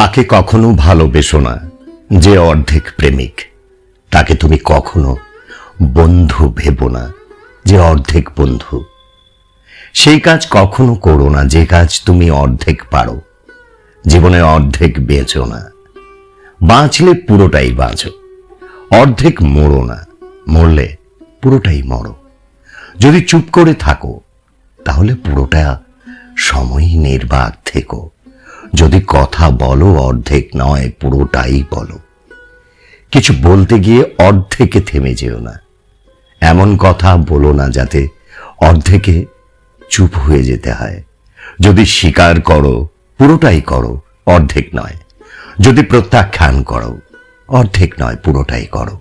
তাকে কখনো ভালোবেসো না যে অর্ধেক প্রেমিক। তাকে তুমি কখনো বন্ধু ভেবো না যে অর্ধেক বন্ধু। সেই কাজ কখনো করো না যে কাজ তুমি অর্ধেক পারো। জীবনে অর্ধেক বেঁচো না, বাঁচলে পুরোটাই বাঁচো। অর্ধেক মরো না, মরলে পুরোটাই মরো। যদি চুপ করে থাকো তাহলে পুরোটা সময়ই নির্বাক থেকো। যদি কথা বলো অর্ধেক নয়, পুরোটাই বলো। কিছু বলতে গিয়ে অর্ধেকে থেমে যেও না। এমন কথা বলো না যাতে অর্ধেকে চুপ হয়ে যেতে হয়। যদি স্বীকার করো পুরোটাই করো, অর্ধেক নয়। যদি প্রত্যাখ্যান করো অর্ধেক নয়, পুরোটাই করো।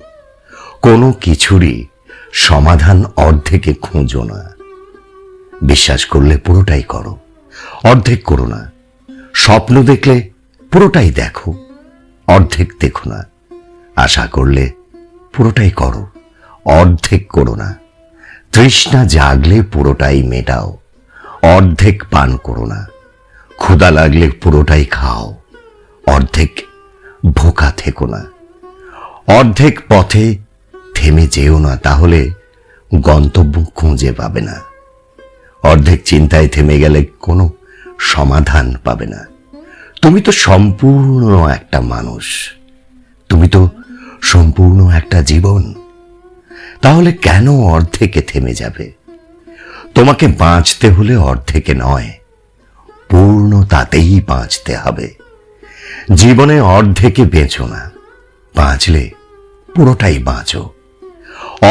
কোনো কিছুরই সমাধান অর্ধেকে খুঁজো না। বিশ্বাস করলে পুরোটাই করো, অর্ধেক করো না। স্বপ্ন দেখলে পুরোটাই দেখো, অর্ধেক দেখো না। আশা করলে পুরোটাই করো, অর্ধেক করো না। তৃষ্ণা জাগলে পুরোটাই মেটাও, অর্ধেক পান করো না। ক্ষুধা লাগলে পুরোটাই খাও, অর্ধেক ভোকা থেকো না। অর্ধেক পথে থেমে যেও না, তাহলে গন্তব্য খুঁজে পাবে না। অর্ধেক চিন্তায় থেমে গেলে কোনো সমাধান পাবে না। তুমি তো সম্পূর্ণ একটা মানুষ, তুমি তো সম্পূর্ণ একটা জীবন। তাহলে কেন অর্ধেকে থেমে যাবে? তোমাকে বাঁচতে হলে অর্ধেকে নয়, পূর্ণতাতেই বাঁচতে হবে। জীবনে অর্ধেকে বেঁচো না, বাঁচলে পুরোটাই বাঁচো।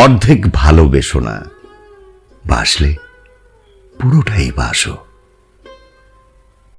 অর্ধেক ভালোবেসো না, বাসলে পুরোটাই বাসো।